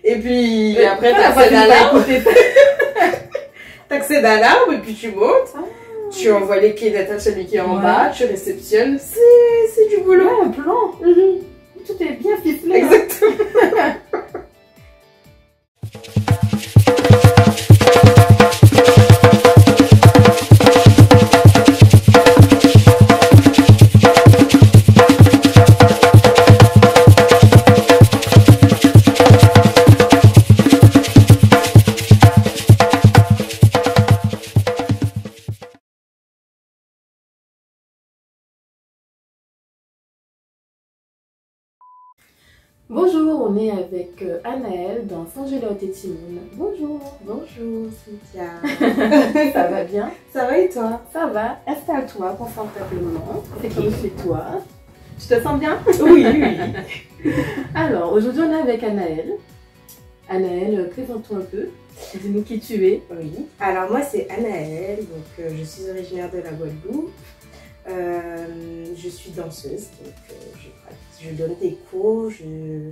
Et puis après, t'accèdes à l'arbre. T'accèdes à l'arbre et puis tu montes. Tu envoies les clés d'être à celui qui est en bas, tu réceptionnes. C'est du boulot. Ouais, un plan. Tout est bien ficelé. Exactement. Bonjour, on est avec Anaëlle dans Saint-Gélotte et Timone. Bonjour. Bonjour Cynthia. Ça va bien? Ça va et toi? Ça va. Installe-toi confortablement. C'est comme chez toi. Tu te sens bien? Oui, oui. Alors, aujourd'hui on est avec Anaëlle. Anaëlle, présente-toi un peu. Dis-nous qui tu es. Oui. Alors moi c'est Anaëlle, donc je suis originaire de la Guadeloupe. Je suis danseuse, donc je donne des cours, je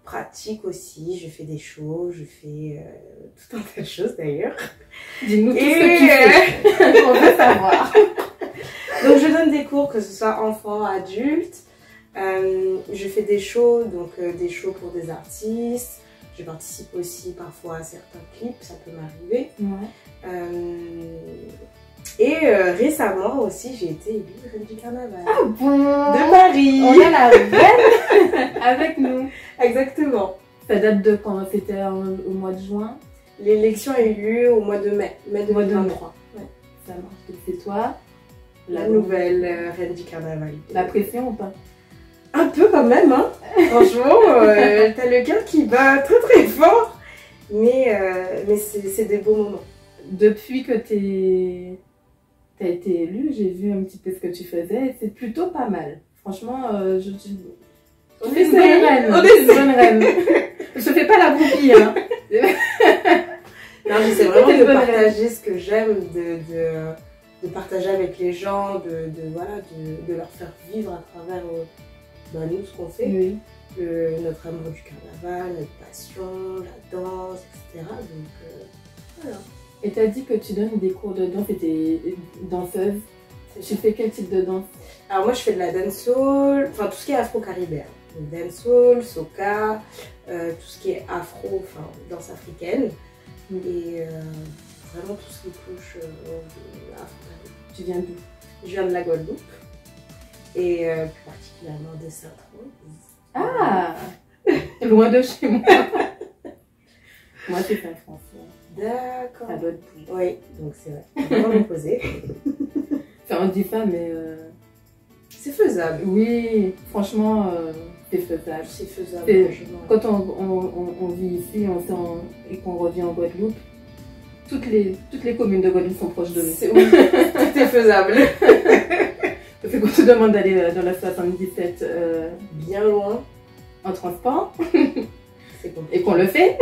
pratique aussi, je fais des shows, je fais tout un tas de choses d'ailleurs. Dis-nous tout ce que tu fais. On veut savoir. Donc je donne des cours, que ce soit enfants, adultes. Je fais des shows, donc des shows pour des artistes. Je participe aussi parfois à certains clips, ça peut m'arriver. Ouais. Et récemment aussi, j'ai été élue reine du carnaval. Ah bon? De Paris. On a la reine avec nous. Exactement. Ça date de quand? C'était au mois de juin? L'élection a eu lieu au mois de mai 2023. Ouais. Ça marche. Donc c'est toi, la nouvelle reine du carnaval. La pression ou pas? Un peu quand même, hein. Franchement, t'as le cœur qui bat très très fort. Mais c'est des beaux moments. Depuis que t'as été élue, j'ai vu un petit peu ce que tu faisais et c'est plutôt pas mal. Franchement, On fais une bonne reine. On est une bonne reine. Je fais pas la groupie, hein. Non, j'essaie vraiment de partager ce que j'aime, de partager avec les gens, de leur faire vivre à travers nous ce qu'on fait. Oui. Notre amour du carnaval, notre passion, la danse, etc. Donc voilà. Et t'as dit que tu donnes des cours de danse et t'es danseuse. Tu fais quel type de danse? Alors moi je fais de la dancehall, enfin tout ce qui est afro-caribéen. Donc dancehall, soca, tout ce qui est afro, enfin danse africaine. Et vraiment tout ce qui touche afro-caribéen. Tu viens d'où? Je viens de la Guadeloupe. Et plus particulièrement de Sainte-Rose. Ah, loin de chez moi. Moi c'est pas français. D'accord. À l'autre bout. Oui, donc c'est vrai. Vraiment l'opposé. Enfin, on dit ça, mais c'est faisable. Oui, franchement, c'est faisable. C'est faisable. Quand on vit ici et qu'on revient en Guadeloupe, toutes les communes de Guadeloupe sont proches de nous. Oui, tout est faisable. Parce que quand tu demandes d'aller dans la 77 bien loin en transport, c'est compliqué. Et qu'on le fait,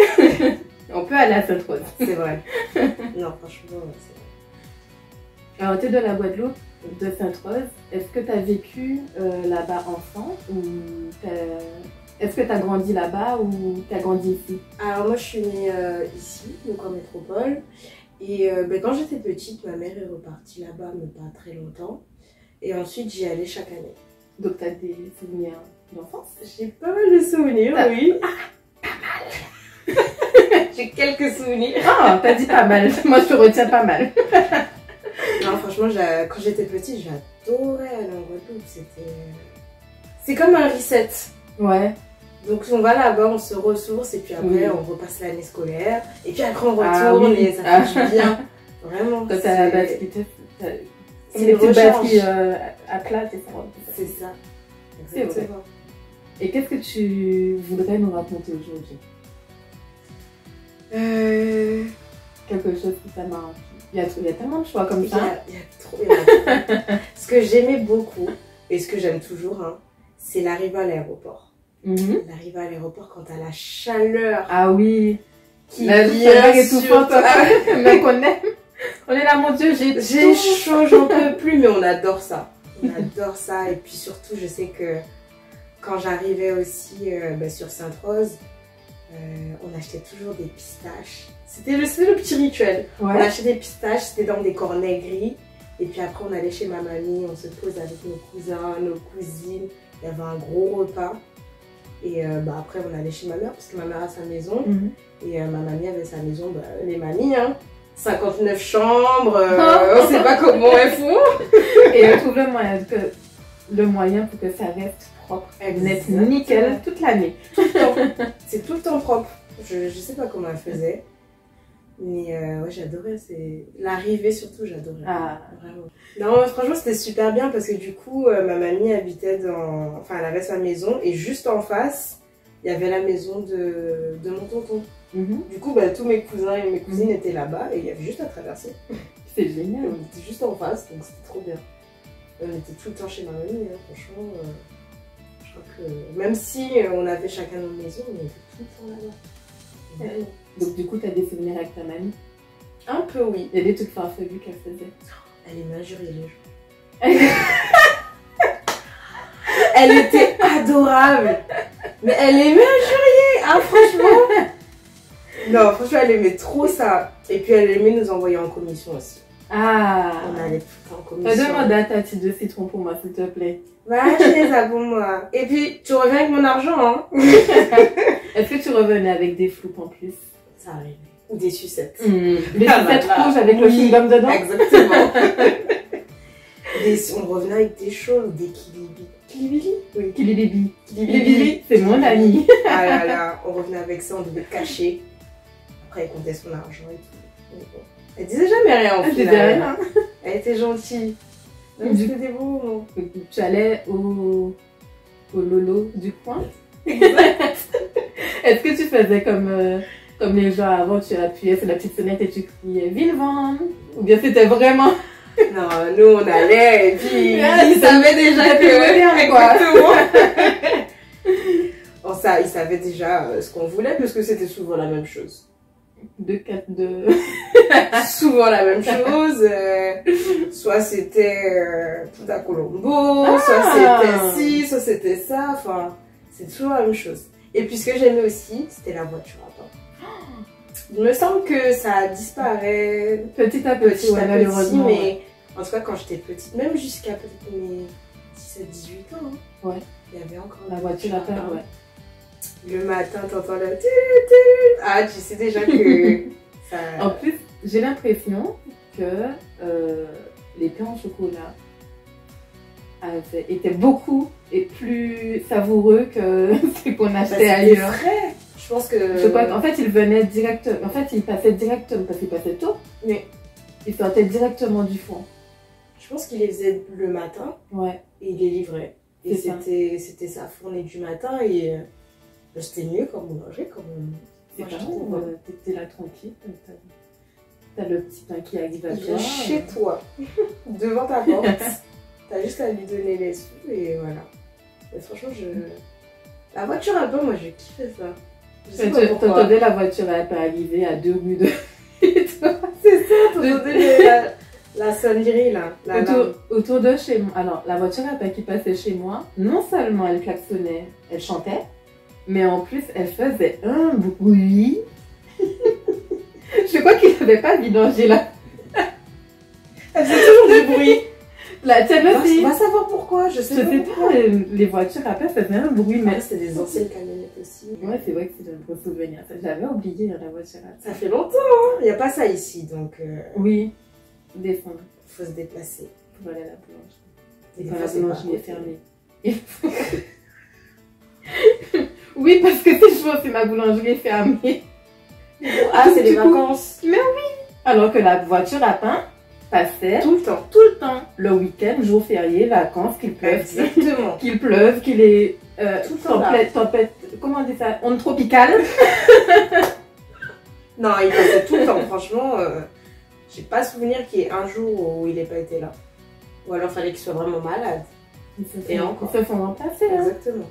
on peut aller à Sainte-Rose. C'est vrai. Non, franchement, c'est vrai. Alors, tu es de la Guadeloupe, de Sainte-Rose. Est-ce que tu as vécu là-bas enfant ou est-ce que tu as grandi là-bas ou tu as grandi ici? Alors, moi, je suis née ici, donc en métropole. Et quand j'étais petite, ma mère est repartie là-bas, mais pas très longtemps. Et ensuite, j'y allais chaque année. Donc, tu as des souvenirs d'enfance? J'ai pas mal de souvenirs, oui. Pas mal. J'ai quelques souvenirs. Ah, t'as dit pas mal. Moi, je te retiens pas mal. Non, franchement, quand j'étais petite, j'adorais aller en Guadeloupe. C'est comme un reset. Ouais. Donc, on va là-bas, on se ressource et puis après, on repasse l'année scolaire. Et puis après, on retourne et ça fait du bien. Vraiment. Quand t'as la base qui te... C'est une recharge. À plat, c'est ça. C'est ça. C'est vrai. Et qu'est-ce que tu voudrais nous raconter aujourd'hui? Quelque chose qui t'a marqué. Il y a tellement de choix comme ça. Il y a trop. Ce que j'aimais beaucoup, et ce que j'aime toujours, hein, c'est l'arrivée à l'aéroport. L'arrivée à l'aéroport quand t'as la chaleur. Ah oui. Qui la vient étouffante. Mais on est là, mon Dieu, j'ai chaud, j'en peux plus, mais on adore ça. On adore ça. Et puis surtout, je sais que quand j'arrivais aussi sur Sainte-Rose, on on achetait toujours des pistaches. C'était le petit rituel. Ouais. On achetait des pistaches, c'était dans des cornets gris. Et puis après, on allait chez ma mamie, on se posait avec nos cousins, nos cousines. Il y avait un gros repas. Et après, on allait chez ma mère, parce que ma mère a sa maison. Et ma mamie avait sa maison, les mamies, hein. 59 chambres, on sait pas comment elles font. Et elle trouve le moyen pour que ça reste propre, net, nickel, toute l'année. Tout le temps. C'est tout le temps propre. Je sais pas comment elle faisait. Mais ouais, j'adorais. L'arrivée surtout, j'adorais. Ah. Vraiment. Non, franchement, c'était super bien parce que du coup, ma mamie habitait dans... Enfin, elle avait sa maison et juste en face, il y avait la maison de mon tonton. Du coup, tous mes cousins et mes cousines étaient là-bas et il y avait juste à traverser. C'est génial. On était juste en face, donc c'était trop bien. On était tout le temps chez ma mamie, hein, franchement. Je crois que même si on avait chacun nos maisons, on était tout le temps là-bas. Vraiment. Donc du coup, tu as des souvenirs avec ta mamie? Un peu, oui. Il y a des trucs farfelus qu'elle faisait. Elle aimait injurier les gens. Elle était adorable. Mais elle aimait injurier, hein, franchement. Non, franchement, elle aimait trop ça. Et puis, elle aimait nous envoyer en commission aussi. Ah. On allait tout le temps en commission. Demande à ta petite de citron pour moi, s'il te plaît. Va acheter ça pour moi. Et puis, tu reviens avec mon argent, hein. Est-ce que tu revenais avec des floupes en plus? Ça arrivait. Ou des sucettes. Des sucettes rouges avec le chewing-gum dedans? Exactement. On revenait avec des choses, des kilibili. Kilibili? Oui. Kilibibi. Kilibibi, c'est mon ami. Ah là là, on revenait avec ça, on devait cacher. Après, elle comptait son argent et tout. Bon. Elle disait jamais rien en fait. Elle disait rien. Elle était gentille. C'était des beaux moments. Tu allais au lolo du coin? Est-ce que tu faisais comme les gens avant, tu appuyais sur la petite fenêtre et tu criais Villevent? Ou bien c'était vraiment... Non, nous on allait et puis ils savaient déjà que... quoi. Exactement. Ils savaient déjà ce qu'on voulait parce que c'était souvent la même chose. Souvent la même chose. Soit c'était tout à Colombo, soit c'était ci, soit c'était ça. Enfin, c'est toujours la même chose. Et puis ce que j'aimais aussi, c'était la voiture à pain. Il me semble que ça disparaît petit à petit, malheureusement. Mais en tout cas, quand j'étais petite, même jusqu'à peut-être mes 17-18 ans, hein, ouais. Il y avait encore la voiture à pain. Ouais. Le matin, t'entends le... Ah, tu sais déjà que ça... En plus, j'ai l'impression que les pains au chocolat étaient beaucoup et plus savoureux que ce qu'on achetait ailleurs. Frais. Je pense que... Je crois qu'en fait, ils venaient directement. En fait, ils passaient directement, parce qu'ils passaient tôt. Mais ils sortaient directement du four. Je pense qu'ils les faisaient le matin. Ouais. Et ils les livraient. Et c'était sa fournée du matin et... C'était mieux comme boulangerie, comme c'est pas bon, t'étais là tranquille, t'as le petit pain qui arrive à toi. Il est chez toi, devant ta porte, t'as juste à lui donner les sous et voilà. Et franchement, la voiture à pain, moi je kiffais ça. Je sais pas pourquoi. T'entendais la voiture à pain arriver à 2 rues de... C'est ça, t'entendais la sonnerie là. Autour de chez moi. Alors, la voiture à pain qui passait chez moi, non seulement elle klaxonnait, elle chantait, mais en plus, elle faisait un bruit. Je crois qu'il n'y avait pas de vidanger là. Elle faisait toujours du bruit. La tienne aussi. On va savoir pourquoi, je sais pas. Les voitures après faisaient un bruit. Mais c'était des anciennes camionnettes aussi. Ouais, c'est vrai que c'est un gros souvenir. J'avais oublié la voiture à pain. Ça fait longtemps, hein. Il n'y a pas ça ici, donc... Oui, descendre. Il faut se déplacer. Pour aller à la boulangerie. Et quand la boulangerie est fermée. Oui, parce que c'est chaud si ma boulangerie est fermée. Ah, c'est les vacances. Mais oui. Alors que la voiture à pain passait tout le temps. Tout le temps. Le week-end, jour férié, vacances, qu'il pleuve. Exactement. Qu'il pleuve, qu'il est tempête, comment on dit ça? Onde tropicale. Non, il passait tout le temps. Franchement, j'ai pas souvenir qu'il y ait un jour où il n'ait pas été là. Ou alors il fallait qu'il soit vraiment malade. Et encore. Ils se font remplacer. Exactement.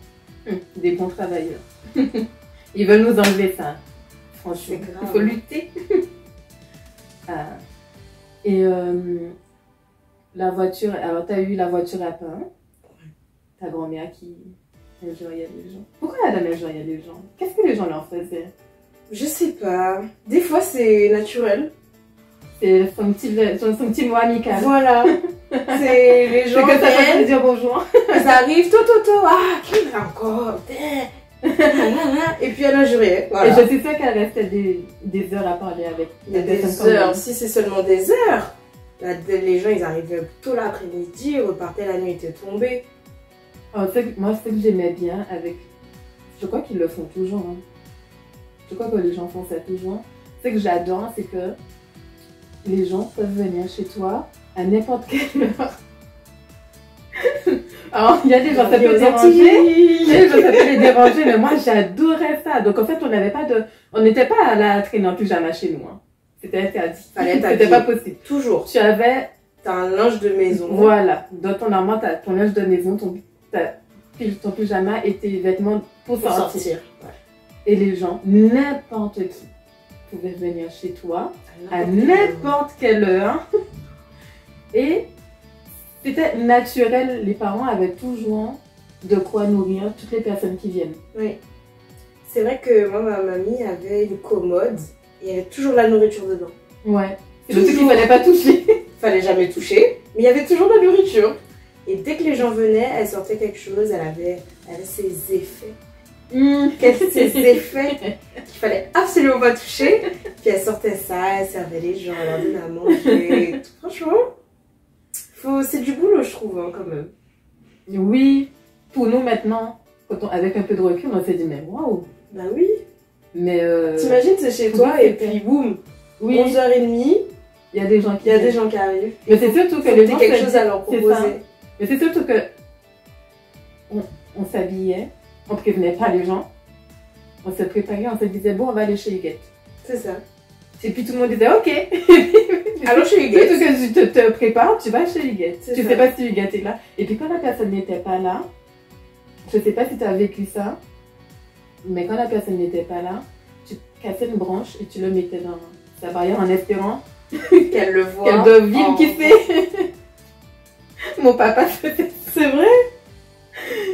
Des bons travailleurs. Ils veulent nous enlever ça. Franchement, il faut lutter. Et la voiture, alors tu as eu la voiture à pain. Ta grand-mère qui injuriait les gens. Pourquoi la dame injuriait les gens? Qu'est-ce que les gens leur faisaient? Je sais pas. Des fois, c'est naturel. C'est son petit mot amical. Voilà. C'est les gens C'est que ça fait viennent, dire bonjour. ils arrivent, ah, qui est là encore? Et puis elle a juré. Voilà. Et je suis sûre qu'elle restait des heures à parler avec Il y a des heures. Si c'est seulement des heures. Là, les gens, ils arrivaient tôt l'après-midi, ils repartaient, la nuit était tombée. Oh, moi, ce que j'aimais bien avec... Je crois qu'ils le font toujours. Hein. Je crois que les gens font ça toujours. Ce que j'adore, c'est que les gens peuvent venir chez toi à n'importe quelle heure. Alors, il y a des gens, ça peut les déranger, mais moi, j'adorais ça. Donc, en fait, on n'était pas à la traîner en pyjama chez nous. Hein. C'était interdit. C'était pas possible. Toujours. Tu avais... T'as un linge de maison. Voilà. Dans ton armoire, t'as ton linge de maison, ton pyjama et tes vêtements pour sortir. Ouais. Et les gens, n'importe qui, pouvaient venir chez toi à n'importe quelle heure. Et c'était naturel. Les parents avaient toujours de quoi nourrir toutes les personnes qui viennent. Oui. C'est vrai que moi, ma mamie avait une commode. Il y avait toujours de la nourriture dedans. Ouais. C'est le truc qu'il fallait pas toucher. Fallait jamais toucher, mais il y avait toujours de la nourriture. Et dès que les gens venaient, elle sortait quelque chose, elle avait ses effets. Ces effets qu'il fallait absolument pas toucher. Puis elle sortait ça, elle servait les gens, elle leur donnait à manger. Franchement, c'est du boulot, je trouve, hein, quand même. Oui, pour nous maintenant, avec un peu de recul, on s'est dit, mais waouh. Bah oui. Mais t'imagines, c'est chez toi et puis boum, oui. 11h30, il y a des gens qui arrivent. Mais c'est surtout que les gens quelque chose à leur proposer. Mais c'est surtout que on s'habillait, on prévenait pas les gens, on se préparait, on se disait bon, on va aller chez Huguette. C'est ça. Et puis tout le monde disait ok. Alors chez Huguette. Surtout que tu te prépares, tu vas chez Huguette. Tu sais pas si Huguette est là. Et puis quand la personne n'était pas là, je sais pas si tu as vécu ça, mais quand la personne n'était pas là, tu cassais une branche et tu le mettais dans sa barrière en espérant qu'elle le voit. Qu'elle devine qui c'est. Mon papa faisait. C'est vrai?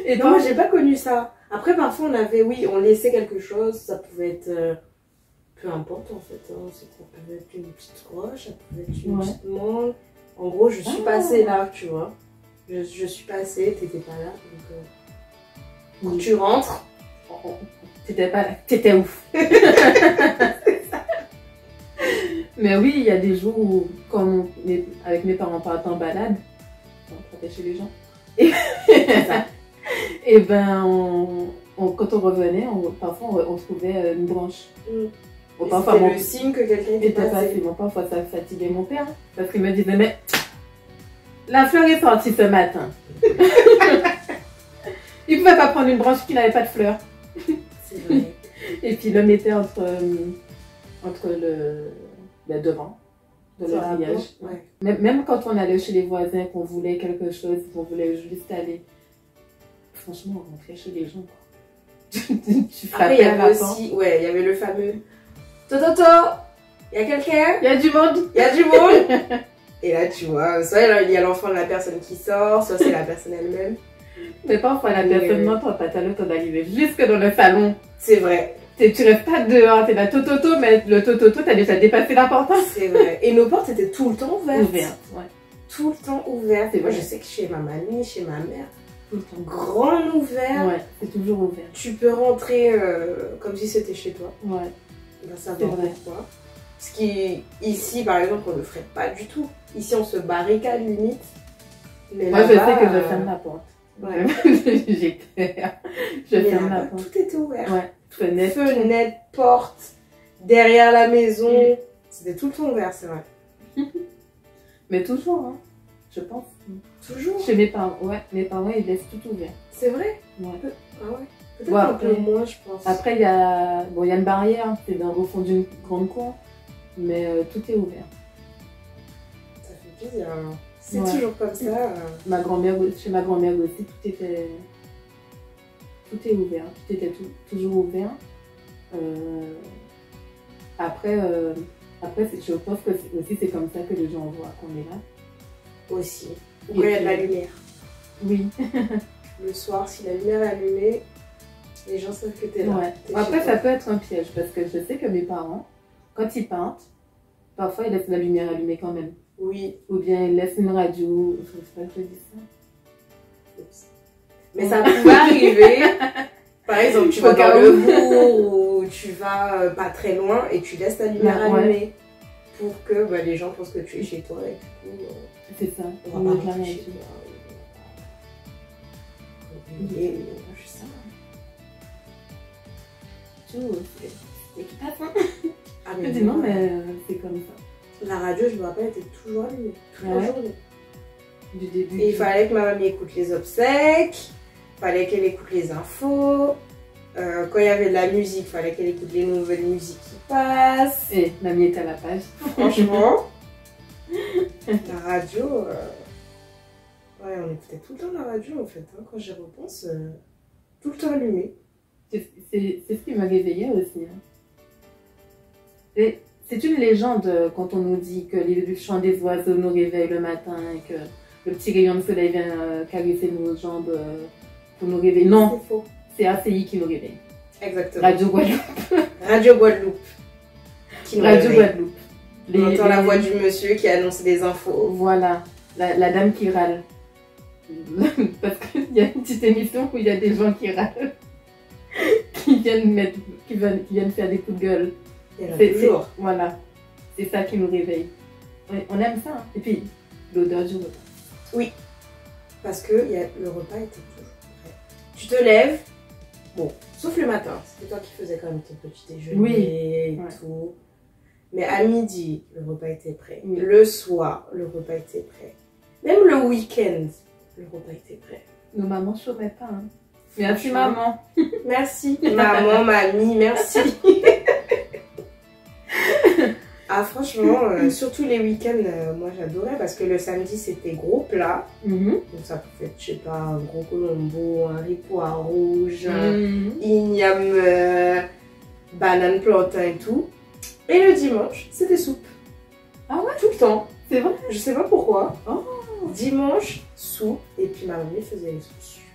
Et non, moi j'ai pas connu ça. Après parfois on laissait quelque chose, ça pouvait être peu importe en fait, hein. Ça pouvait être une petite roche, ça pouvait être une petite mangue. En gros je suis passée là, tu vois. Je suis passée, t'étais pas là, donc quand tu rentres, t'étais pas là, t'étais ouf. Mais oui, il y a des jours où, quand avec mes parents partent en balade, on partait chez les gens. Et ben, quand on revenait, parfois on trouvait une branche. C'était le signe que quelqu'un était passé. Parfois ça fatiguait mon père, parce qu'il me disait, mais la fleur est sortie ce matin. Il pouvait pas prendre une branche qui n'avait pas de fleurs. C'est vrai. Et puis il le mettait entre devant de l'oreillage. Ouais. Même quand on allait chez les voisins, qu'on voulait quelque chose, qu'on voulait juste aller, franchement, on rentrait chez les gens. Tu après, il y avait aussi, il y avait le fameux Toto, il y a quelqu'un? Il y a du monde. Il y a du monde. Et là, tu vois, soit il y a l'enfant de la personne qui sort, soit c'est la personne elle-même. Mais parfois, la personne n'entend pas, t'as le temps d'arriver jusque dans le salon. C'est vrai. Tu restes pas dehors, t'es là tototo, mais le tototo, t'as déjà dépassé la porte. C'est vrai. Et nos portes étaient tout le temps ouvertes. Ouais. Tout le temps ouvertes. Moi, je sais que chez ma mamie, chez ma mère, tout le temps grand ouvert. Ouais, c'est toujours ouvert. Tu peux rentrer comme si c'était chez toi. Ouais. On va savoir pourquoi. Ce qui, ici, par exemple, on ne le ferait pas du tout. Ici, on se barricade limite. Mais moi, je sais que je ferme la porte. Ouais. J'ai peur. Je ferme la porte. Tout était ouvert. Ouais. Fenêtre, porte, derrière la maison. C'était tout le temps ouvert, c'est vrai. Mais toujours, hein, je pense. Toujours. Chez mes parents, mes parents, ils laissent tout ouvert. C'est vrai? Ouais. Ah ouais. Peut-être un peu moins, je pense. Après, il y a une barrière, c'est au fond d'une grande cour, mais tout est ouvert. Ça fait plaisir. C'est toujours comme ça. Chez ma grand-mère aussi, tout est ouvert. Tout était toujours ouvert. Après, je pense que aussi c'est comme ça que les gens voient qu'on est là. Aussi. Ou quand il y a de la lumière. Oui. Le soir, si la lumière est allumée, Les gens savent que t'es là. Ouais. T'es Après, chez ça toi. peut être un piège parce que je sais que mes parents, quand ils peintent, parfois ils laissent la lumière allumée quand même. Oui. Ou bien ils laissent une radio. Il faut pas que je dise ça. Oups. Mais ça pouvait arriver. Par exemple, tu vas dans le bourg ou tu vas pas très loin et tu laisses ta lumière Ouais. allumée pour que bah, les gens pensent que tu es chez toi et du coup, C'est ça. on va Ou pas la rentrer radio. chez toi. Et Je sais. Tout, c'est qui passe, hein. ah, Je mais dis non, mais c'est comme ça. la radio, je me rappelle, était toujours allumée toute la Ouais. journée. Du début. Et il fallait que ma mamie écoute les obsèques, il fallait qu'elle écoute les infos. Quand il y avait de la musique, il fallait qu'elle écoute les nouvelles musiques qui passent. Et mamie est à la page. Franchement, la radio, ouais, on écoutait tout le temps la radio en fait. Hein. Quand j'y repense, tout le temps allumé. C'est ce qui m'a réveillée aussi. Hein. Et c'est une légende quand on nous dit que les chants des oiseaux nous réveillent le matin et que le petit rayon de soleil vient caresser nos jambes pour nous réveiller. Non, C'est faux. c'est ACI qui nous réveille. Exactement. Radio Guadeloupe. Radio Guadeloupe. Qui nous Radio réveille. Guadeloupe. On entend la voix du monsieur qui annonce des infos. Voilà, la dame qui râle. Parce qu'il y a une petite émission où il y a des gens qui râlent. qui viennent faire des coups de gueule. Il y en a toujours. Voilà, c'est ça qui nous réveille. On aime ça. Hein. Et puis, l'odeur du repas. Parce que le repas était toujours prêt. Tu te lèves, bon, sauf le matin, c'était toi qui faisais quand même ton petit déjeuner Oui. et Ouais. tout. Mais à midi, le repas était prêt. Oui. Le soir, le repas était prêt. Même le week-end, le repas était prêt. Nos mamans ne chômaient pas. Hein. Merci Franchement. maman. Merci, maman, mamie, merci. Ah franchement, surtout les week-ends, moi j'adorais parce que le samedi c'était gros plat. Mhm. Donc ça peut être, je sais pas, un gros colombo, un ripois rouge, un Mhm. igname, banane plantain et tout. Et le dimanche, c'était soupe. Ah ouais? Tout le temps. C'est vrai? Je sais pas pourquoi. Oh. Dimanche, soupe. Et puis ma mamie faisait les soupes super.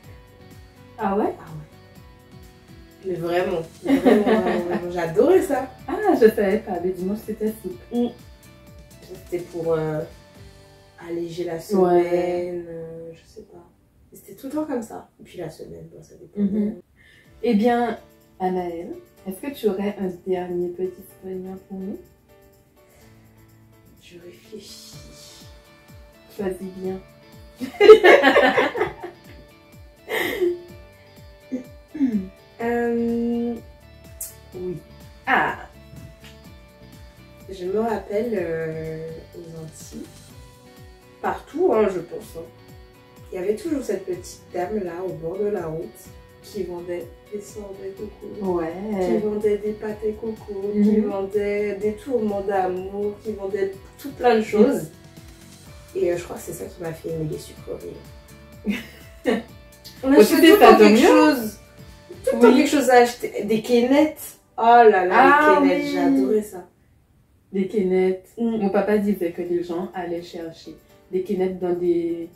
Ah ouais? Ah ouais. Mais vraiment, vraiment, j'adorais ça. Ah, je savais pas. Le dimanche, c'était soupe. C'était pour alléger la semaine, je sais pas. Et c'était tout le temps comme ça. Et puis la semaine, bon, ça dépend. Mhm. Eh bien, Anaëlle, est-ce que tu aurais un dernier petit souvenir pour nous? Je réfléchis. Choisis bien. Oui. Ah! Je me rappelle aux Antilles, partout, hein, je pense. Hein. Il y avait toujours cette petite dame là au bord de la route qui vendait des sorbets coco, qui Ouais. vendait des pâtés coco, Mhm. qui vendait des tourments d'amour, qui vendait tout plein de choses. Et je crois que c'est ça qui m'a fait aimer les sucreries. On Bon, achetait tu sais, tout le ça temps donne quelque mieux. chose. Tout le temps Oui. quelque chose à acheter. Des quénettes. Oh là là, Ah les quénettes, oui. j'ai adoré ça. Des quénettes. Mm. Mon papa disait que les gens allaient chercher des quénettes dans des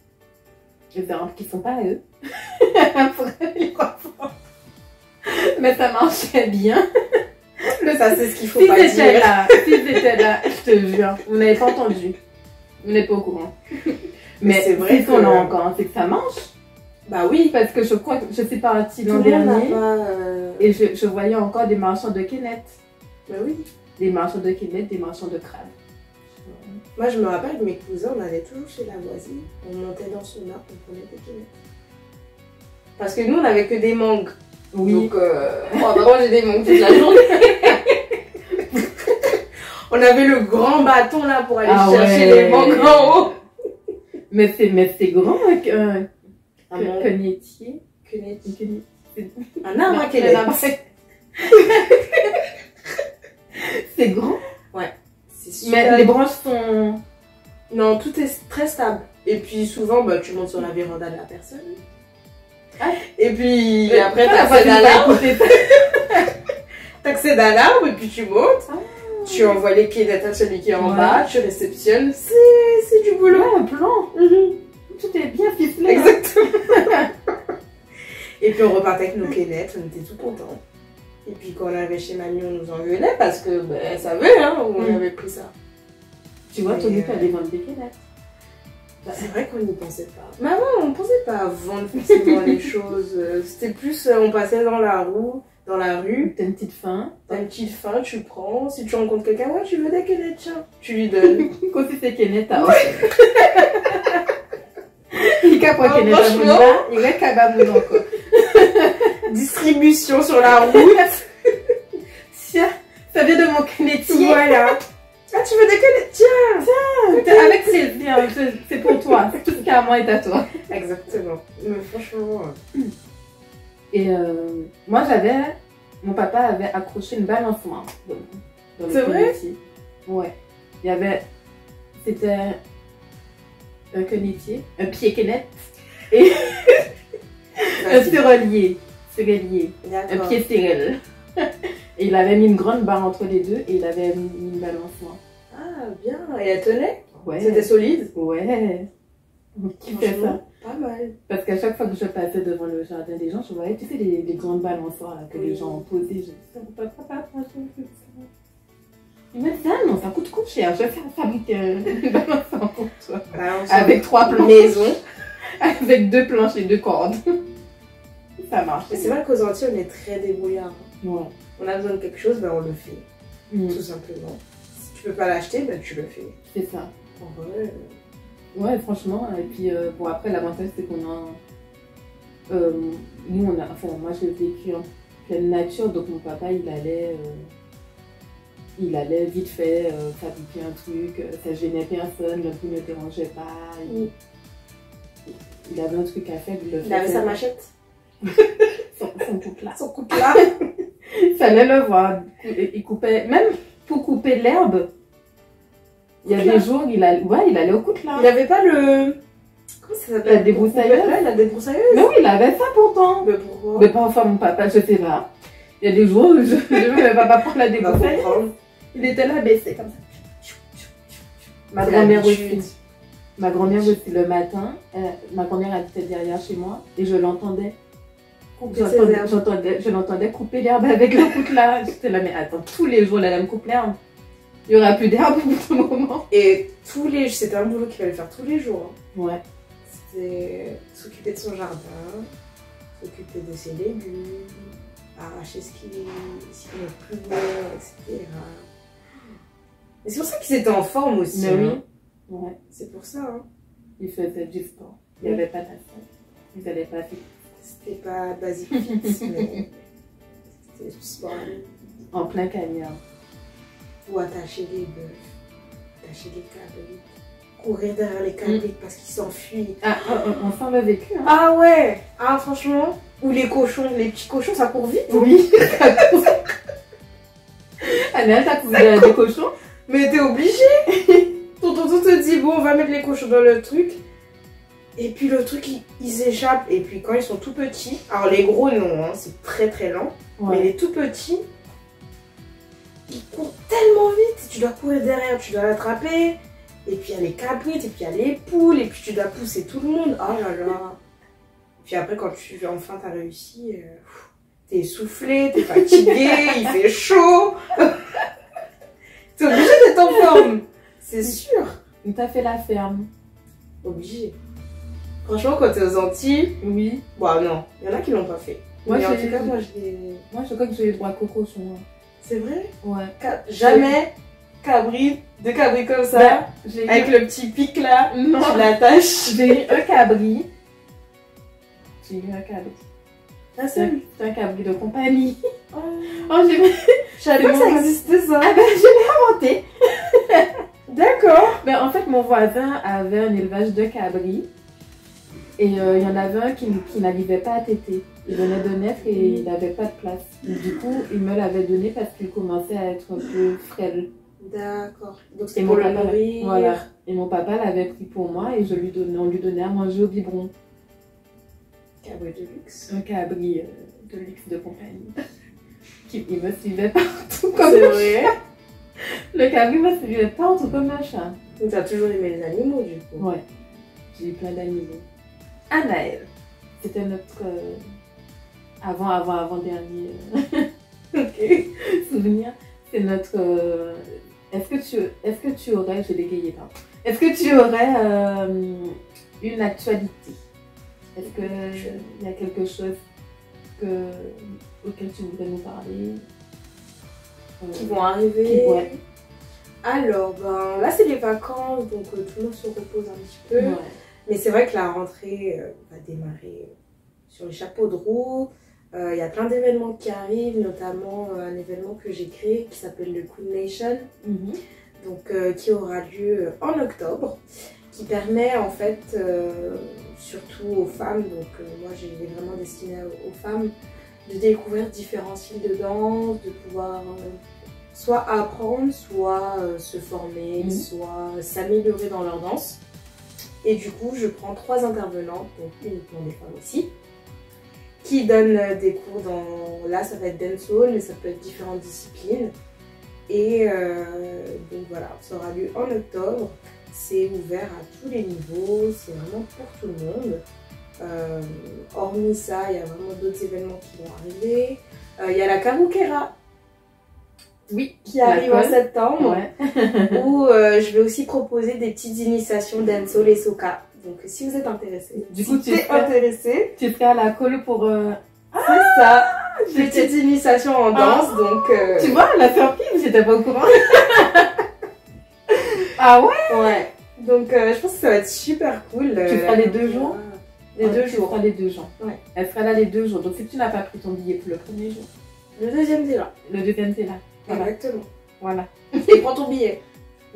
arbres qui sont pas à eux. Pour les revendre. Mais ça marchait bien. Ça, c'est ce qu'il faut Si pas j'étais dire. là, si j'étais là, je te jure, vous n'avez pas entendu. Vous n'êtes pas au courant. Mais c'est vrai si on que- a encore, c'est que ça marche. Bah oui. Parce que je crois que je suis partie Tout l'an le monde n'a dernier pas... et je voyais encore des marchands de quénettes. Bah oui. Des marchands de quénettes, des marchands de crabes. Moi, je me rappelle que mes cousins, on allait toujours chez la voisine. On montait dans son arbre, on prenait des quénettes. Parce que nous, on n'avait que des mangues. Oui. Donc, on va manger des mangues toute la journée. On avait le grand bâton là pour aller Ah chercher ouais. les mangues en haut. Mais c'est grand qu'un mangue. quenettier. Quenette. Un Un arbre à quénette. C'est grand. C'est super. Mais les branches sont. Non, tout est très stable. Et puis souvent, bah, tu montes sur la véranda de la personne. Ah. Et puis après, Ah, t'accèdes à l'arbre. écouté ça. T'accèdes à l'arbre et puis tu montes. Ah. Tu envoies les quénettes à celui qui est en Ouais. bas. Tu réceptionnes. C'est du boulot. Ouais, un plan. Mhm. Tout est bien ficelé. Exactement. Et puis on repartait avec nos quénettes, on était tout contents. Et puis quand on arrivait chez mamie, on nous engueulait parce que elle savait où on avait pris ça. Tu vois, Tony peut aller vendre des quénettes. C'est vrai qu'on n'y pensait pas. Maman, on ne pensait pas à vendre forcément les choses. C'était plus, on passait dans la rue. T'as une petite faim. Tu prends. Si tu rencontres quelqu'un, ouais, tu veux des quénettes, tiens. Tu lui donnes. Quand tu fais quénettes, t'as il capte quénettes à Mouna, il reste à Mouna encore. Distribution sur la route. Tiens, ça vient de mon quénetier. Voilà. Ah, tu veux des quénettes? Tiens, avec plaisir, c'est pour toi. Tout ce qui est à moi est à toi. Exactement. Mais franchement. Et moi, mon papa avait accroché une balançoire dans le C'est vrai? Ouais. C'était un quenetier, un pied quenette et un sérolier, un pied sérelle. Et il avait mis une grande barre entre les deux et il avait mis une balançoire. Ah, bien. Et elle tenait? Ouais. C'était solide? Ouais. Qui fait ça? Pas mal. Parce qu'à chaque fois que je passais devant le jardin des gens, je voyais, tu sais, les grandes balançoires là, que les gens ont posées. Je disais, ça vaut pas papa, il m'a dit, ah non, ça coûte cher, je vais faire fabriquer une balançoire pour toi. Avec 3 planches. Maison. Avec 2 planches et 2 cordes. Ça marche. Mais c'est vrai qu'aux Antilles, on est très débrouillard. Ouais. On a besoin de quelque chose, on le fait. Tout simplement. Si tu peux pas l'acheter, tu le fais. C'est ça. En vrai. Ouais, franchement. Et puis, bon, après, l'avantage, c'est qu'on a. Moi, j'ai vécu en pleine nature, donc mon papa, il allait vite fait fabriquer un truc, ça gênait personne, le bruit ne dérangeait pas. Il avait un truc à faire, il avait sa machette. son coutelas. Son coutelas. Il fallait le voir. Il coupait, même pour couper l'herbe, il y a des jours, il allait au coutelas. Il avait pas le... Comment ça s'appelle? La débroussailleuse. La débroussailleuse. Mais oui, il avait ça pourtant. Mais pourquoi? Mais pas enfin mon papa, je sais pas. Il y a des jours où je ne papa prendre la débroussailleuse. Il était là baissé comme ça. Ma grand-mère aussi. Ma grand-mère aussi le matin. Ma grand-mère habitait derrière chez moi et je l'entendais. Je l'entendais couper l'herbe avec le coutelas. J'étais là, mais attends, tous les jours, elle me coupe l'herbe. Il n'y aura plus d'herbe au bout d'un moment. Et c'était un boulot qu'il fallait faire tous les jours. Ouais. C'était s'occuper de son jardin, s'occuper de ses légumes, arracher ce qui n'est plus bon, etc. Et c'est pour ça qu'ils étaient en forme aussi. Mais oui. Ouais. C'est pour ça. Hein. Ils faisaient du sport. Il n'y avait pas d'assaut. Ils n'allaient pas vite. C'était pas basic fit, mais c'était du sport. En plein cagnard. Ou attacher des bœufs, attacher des cabrites, courir derrière les cabrites parce qu'ils s'enfuient. Ah, on sent le vécu. Hein. Ah ouais. Ah franchement. Ou les cochons, les petits cochons, ça court vite. Oui. Annelle, t'as couru des cochons? Mais t'es obligé. Ton tonton te dit, bon, on va mettre les cochons dans le truc. Et puis le truc, ils s'échappent. Et puis quand ils sont tout petits, alors les gros non, hein, c'est très très lent. Ouais. Mais les tout petits, ils courent tellement vite. Tu dois courir derrière, tu dois l'attraper. Et puis il y a les cabrites, et puis il y a les poules. Et puis tu dois pousser tout le monde. Oh là là. Puis après, quand enfin t'as réussi, t'es essoufflé, t'es fatigué, il fait chaud. T'es obligé d'être en forme. C'est sûr. T'as fait la ferme. Obligé. Franchement, quand t'es aux Antilles, oui. Bon, non, il y en a qui l'ont pas fait. Moi, mais en tout cas, moi, je crois que j'ai eu droit à cocochon. Hein. C'est vrai? Ouais. Jamais de cabri comme ça, avec le petit pic là, non. Tu l'attaches. J'ai eu un cabri. Ah, c'est un cabri de compagnie. Oh, je savais pas que ça existait ça. Ah ben, je l'ai inventé. D'accord. Ben, en fait, mon voisin avait un élevage de cabris. Et il y en avait un qui n'arrivait pas à téter. Il venait de naître et il n'avait pas de place. Du coup, il me l'avait donné parce qu'il commençait à être un peu frêle. D'accord. Donc c'était pour le nourrir. Voilà. Et mon papa l'avait pris pour moi et on lui donnait à manger au biberon. Cabri de luxe. Un cabri de luxe de compagnie. Il me suivait partout comme c'est vrai. Le cabri me suivait partout comme un chat. Donc tu as toujours aimé les animaux du coup. Ouais. J'ai eu plein d'animaux. Anaël. C'était notre Avant-dernier Ok. souvenir. C'est notre... Est-ce que tu aurais... Je bégayais pas. Est-ce que tu aurais une actualité? Est-ce qu'il y a quelque chose auquel tu voudrais nous parler? Qui vont arriver. Ouais. Alors, ben, là, c'est les vacances, donc tout le monde se repose un petit peu. Ouais. Mais c'est vrai que la rentrée va démarrer sur les chapeaux de roue. Il y a plein d'événements qui arrivent, notamment un événement que j'ai créé qui s'appelle le Queen Nation, donc, qui aura lieu en octobre, qui permet en fait, surtout aux femmes, donc moi j'ai vraiment destiné aux femmes, de découvrir différents styles de danse, de pouvoir soit apprendre, soit se former, soit s'améliorer dans leur danse. Et du coup, je prends 3 intervenantes, donc uniquement des femmes aussi, qui donnent des cours dans... Là, ça va être dancehall, mais ça peut être différentes disciplines. Et donc voilà, ça aura lieu en octobre. C'est ouvert à tous les niveaux, c'est vraiment pour tout le monde. Hormis ça, il y a vraiment d'autres événements qui vont arriver. Il y a la Karukera, Oui, qui arrive en septembre, ouais. où je vais aussi proposer des petites initiations dancehall et soca. Donc si vous êtes intéressé, Du coup, si tu es intéressé, tu serais à la colle pour... c'est ça, petite initiation en danse, donc... Tu vois, la surprise, j'étais pas au courant. Ah ouais? Ouais, donc je pense que ça va être super cool. Tu feras les 2 jours? Les 2 Tu jours. feras les 2 jours. Ouais. Elle sera là les 2 jours. Donc si tu n'as pas pris ton billet pour le premier jour, Le deuxième, c'est là. le deuxième t'es là. Voilà. Exactement. Voilà. Et prends ton billet.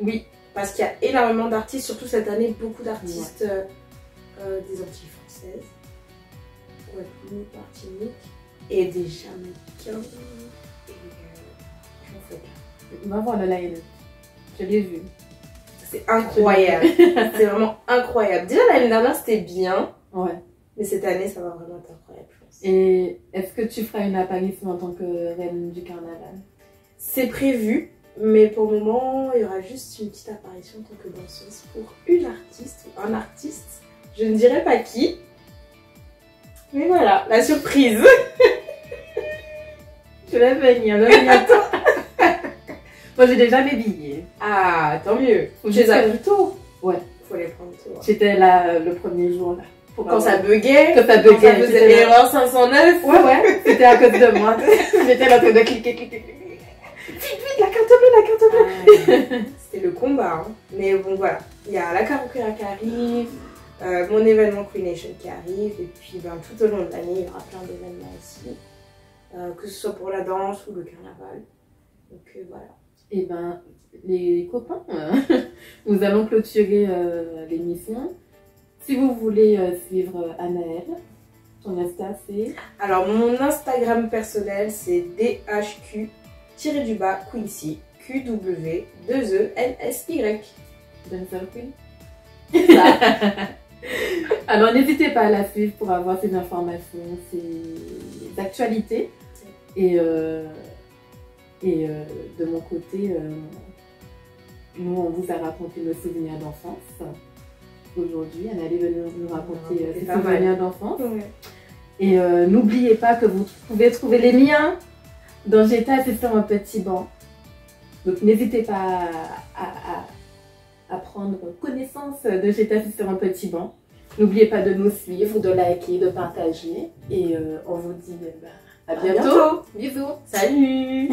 Oui. Parce qu'il y a énormément d'artistes, surtout cette année, beaucoup d'artistes des Antilles françaises, Guadeloupe, Martinique, et des Jamaïcains. Et j'en fais plein. Va voir le line. Je l'ai vu. C'est incroyable. C'est vraiment incroyable. Déjà l'année dernière c'était bien, Ouais. mais cette année ça va vraiment être incroyable, je pense. Et est-ce que tu feras une apparition en tant que reine du carnaval? C'est prévu, mais pour le moment il y aura juste une petite apparition en tant que danseuse pour une artiste ou un artiste. Je ne dirai pas qui. Mais voilà, la surprise. Je vais venir, toi. Moi j'ai déjà mes billets. Ah, tant mieux. Faut Tu les as juste- plus tôt. Ouais. Faut les prendre tôt. J'étais là le premier jour là. Pour Quand avoir- ça buguait, Quand ça quand ça buguait, faisait j'étais là. erreur 509. Ouais, c'était à cause de moi. J'étais là en train de cliquer. Vite, la carte bleue. C'était le combat, hein. Mais bon voilà, il y a la Karukera qui arrive, mon événement Queen Nation qui arrive, et puis ben, tout au long de l'année il y aura plein d'événements aussi, que ce soit pour la danse ou le carnaval. Donc voilà. Et ben, les copains, nous allons clôturer l'émission. Si vous voulez suivre Anaëlle, ton Insta c'est... Alors mon Instagram personnel c'est DHQ-Quincy, QW2ENSY. Dancer Queen. Alors n'hésitez pas à la suivre pour avoir ces informations, ces actualités. Et de mon côté, nous on vous a raconté nos souvenirs d'enfance. Aujourd'hui, Anaëlle est venue nous raconter ses souvenirs d'enfance. Ouais. Et n'oubliez pas que vous pouvez trouver les miens dans J'étais assise sur un petit banc. Donc n'hésitez pas à prendre connaissance de J'étais assise sur un petit banc. N'oubliez pas de nous suivre, de liker, de partager. Et on vous dit à bientôt. bientôt. Bisous. Salut.